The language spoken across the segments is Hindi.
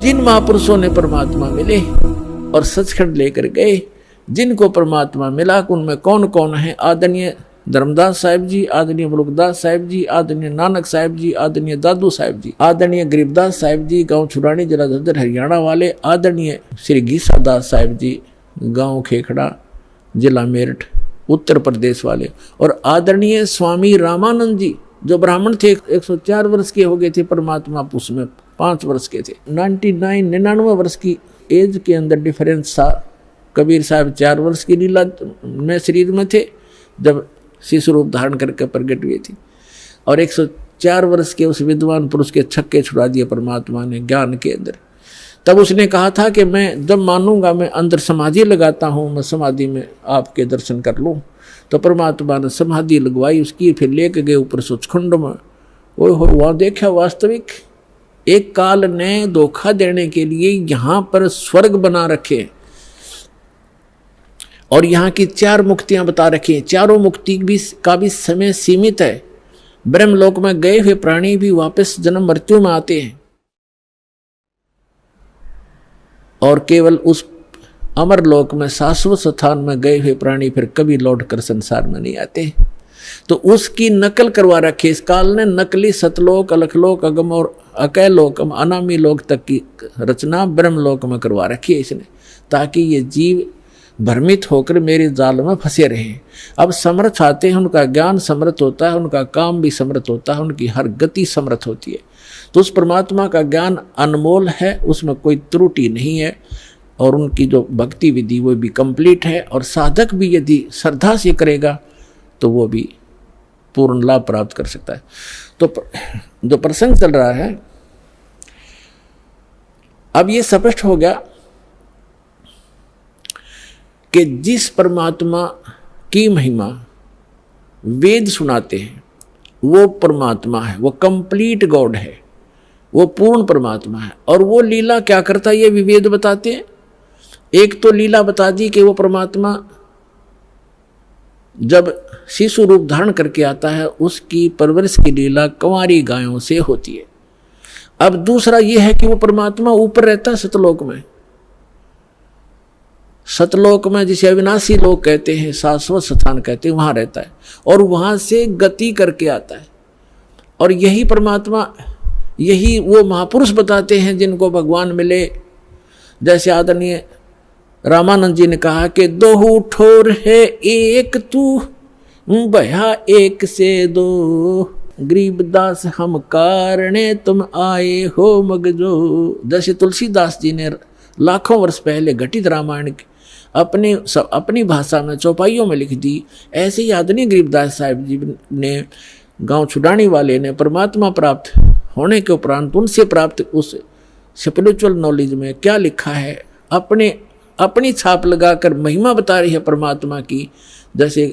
जिन महापुरुषों ने परमात्मा मिले और सचखंड लेकर गए, जिनको परमात्मा मिला उनमें कौन कौन है? आदरणीय धर्मदास साहिब जी, आदरणीय मुलुकदास साहिब जी, आदरणीय नानक साहिब जी, आदरणीय दादू साहिब जी, आदरणीय गरीबदास साहिब जी गांव छुड़ानी जिला झज्जर हरियाणा वाले, आदरणीय श्री गीसा दास साहिब जी गांव खेखड़ा जिला मेरठ उत्तर प्रदेश वाले, और आदरणीय स्वामी रामानंद जी जो ब्राह्मण थे, 104 वर्ष के हो गए थे, परमात्मा उसमें 5 वर्ष के थे। 99 वर्ष की एज के अंदर डिफरेंस था। कबीर साहब 4 वर्ष की लीला में शरीर में थे जब शिशु रूप धारण करके प्रकट हुए थे, और 104 वर्ष के उस विद्वान पुरुष के छक्के छुड़ा दिए परमात्मा ने ज्ञान के अंदर। तब उसने कहा था कि मैं जब मानूंगा, मैं अंदर समाधि लगाता हूँ, मैं समाधि में आपके दर्शन कर लूँ। तो परमात्मा ने समाधि लगवाई उसकी, फिर लेके गए ऊपर सचखंड में। वो हो वहाँ देखा वास्तविक एक काल ने धोखा देने के लिए यहाँ पर स्वर्ग बना रखे और यहाँ की 4 मुक्तियां बता रखी हैं। चारों मुक्ति का भी समय सीमित है। ब्रह्मलोक में गए हुए प्राणी भी वापस जन्म मृत्यु में आते हैं और केवल उस अमर लोक में शाश्वत स्थान में गए हुए प्राणी फिर कभी लौट कर संसार में नहीं आते। तो उसकी नकल करवा रखी इस काल ने। नकली सतलोक, अलखलोक, अगम और अकैलोक, अनामी लोक तक की रचना ब्रह्मलोक में करवा रखी है इसने, ताकि ये जीव भ्रमित होकर मेरे जाल में फंसे रहे। अब समर्थ आते हैं, उनका ज्ञान समर्थ होता है, उनका काम भी समर्थ होता है, उनकी हर गति समर्थ होती है। तो उस परमात्मा का ज्ञान अनमोल है, उसमें कोई त्रुटि नहीं है, और उनकी जो भक्ति विधि वो भी कंप्लीट है, और साधक भी यदि श्रद्धा से करेगा तो वो भी पूर्ण लाभ प्राप्त कर सकता है। तो जो प्रसंग चल रहा है, अब ये स्पष्ट हो गया कि जिस परमात्मा की महिमा वेद सुनाते हैं वो परमात्मा है, वो कंप्लीट गॉड है, वो पूर्ण परमात्मा है। और वो लीला क्या करता है ये भी वेद बताते हैं। एक तो लीला बता दी कि वो परमात्मा जब शिशु रूप धारण करके आता है उसकी परवरिश की लीला कंवारी गायों से होती है। अब दूसरा ये है कि वो परमात्मा ऊपर रहता है सतलोक में। सतलोक में जिसे अविनाशी लोक कहते हैं, शाश्वत स्थान कहते हैं, वहां रहता है और वहां से गति करके आता है। और यही परमात्मा, यही वो महापुरुष बताते हैं जिनको भगवान मिले। जैसे आदरणीय रामानंद जी ने कहा कि 2 ठोर है एक तू, भया एक से 2, गरीबदास हम कारणे तुम आए हो मगजो। जैसे तुलसीदास जी ने लाखों वर्ष पहले घटित रामायण अपनी भाषा में चौपाइयों में लिख दी, ऐसे ही आदरणीय गरीबदास साहिब जी ने गांव छुड़ानी वाले ने परमात्मा प्राप्त होने के उपरांत उनसे प्राप्त उस स्पिरिचुअल नॉलेज में क्या लिखा है, अपनी छाप लगाकर महिमा बता रही है परमात्मा की। जैसे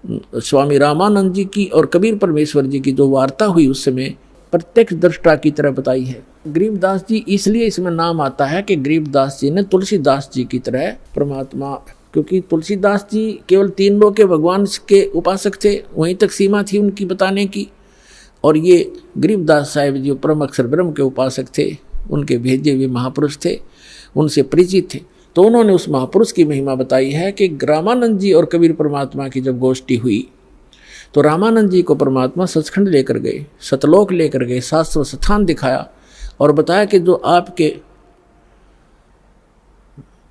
स्वामी रामानंद जी की और कबीर परमेश्वर जी की जो वार्ता हुई उस समय प्रत्यक्ष दृष्टा की तरह बताई है। गरीबदास जी इसलिए इसमें नाम आता है कि गरीबदास जी ने तुलसीदास जी की तरह परमात्मा, क्योंकि तुलसीदास जी केवल 3 लोक के भगवान के उपासक थे, वहीं तक सीमा थी उनकी बताने की। और ये गरीबदास साहिब जी परम अक्षर ब्रह्म के उपासक थे, उनके भेजे हुए महापुरुष थे, उनसे परिचित थे। तो उन्होंने उस महापुरुष की महिमा बताई है कि रामानंद जी और कबीर परमात्मा की जब गोष्ठी हुई तो रामानंद जी को परमात्मा सचखंड लेकर गए, सतलोक लेकर गए, शाश्वत स्थान दिखाया और बताया कि जो आपके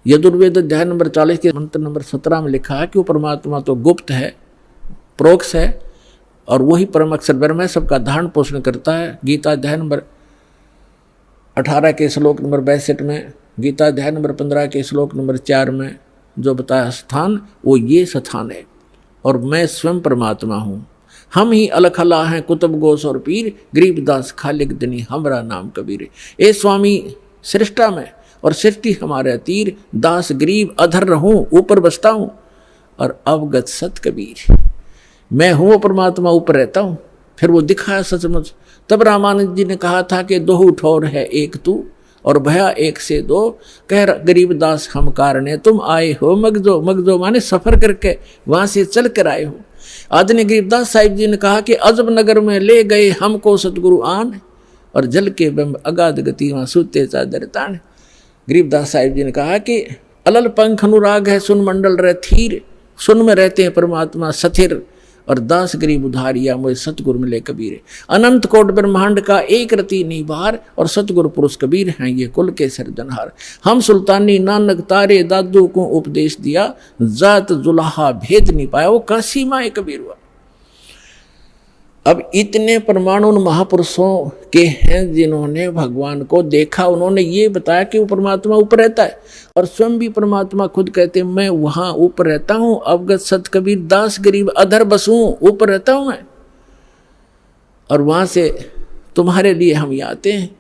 यजुर्वेद अध्याय नंबर 40 के मंत्र नंबर 17 में लिखा है कि वो परमात्मा तो गुप्त है, प्रोक्ष है, और वही परम अक्षर ब्रह्म है, सबका धारण पोषण करता है। गीता अध्याय नंबर 18 के श्लोक नंबर 62 में, गीता अध्याय नंबर 15 के श्लोक नंबर 4 में जो बताया स्थान, वो ये स्थान है। और मैं स्वयं परमात्मा हूँ, हम ही अलख अल्लाह हैं, कुतुब गोस और पीर, गरीबदास खालिक दनी हमरा नाम कबीर। ए स्वामी सृष्टा में और सृष्टि हमारे तीर, दास गरीब अधर रहूं, ऊपर बसता हूँ और अवगत सत कबीर। मैं हूँ वो परमात्मा, ऊपर रहता हूँ। फिर वो दिखाया सचमुच। तब रामानंद जी ने कहा था कि 2 ठोर है एक तू, और भया एक से 2, कह गरीबदास हम कारणे तुम आए हो मगजो। मगजो माने सफर करके वहां से चल कर आए हो। आदरणीय गरीबदास साहिब जी ने कहा कि अजब नगर में ले गए हमको सतगुरु आन, और जल के बिंब अगाध गति वहाँ सूते चादर तान। गरीबदास साहिब जी ने कहा कि अलल पंख अनुराग है सुन मंडल रह थीर, सुन में रहते हैं परमात्मा सथिर, और दास गरीब उधारिया मुझे सतगुरु मिले कबीर। अनंत कोट ब्रह्मांड का एक रति निबार, और सतगुरु पुरुष कबीर हैं ये कुल के सिरजनहार। हम सुल्तानी नानक तारे दादू को उपदेश दिया, जात जुलाहा भेद नहीं पाया, वो काशी माए कबीर हुआ। अब इतने प्रमाण उन महापुरुषों के हैं जिन्होंने भगवान को देखा। उन्होंने ये बताया कि वो परमात्मा ऊपर रहता है, और स्वयं भी परमात्मा खुद कहते हैं मैं वहां ऊपर रहता हूं, अवगत सत कबीर दास गरीब अधर बसूं, ऊपर रहता हूं मैं, और वहां से तुम्हारे लिए हम आते हैं।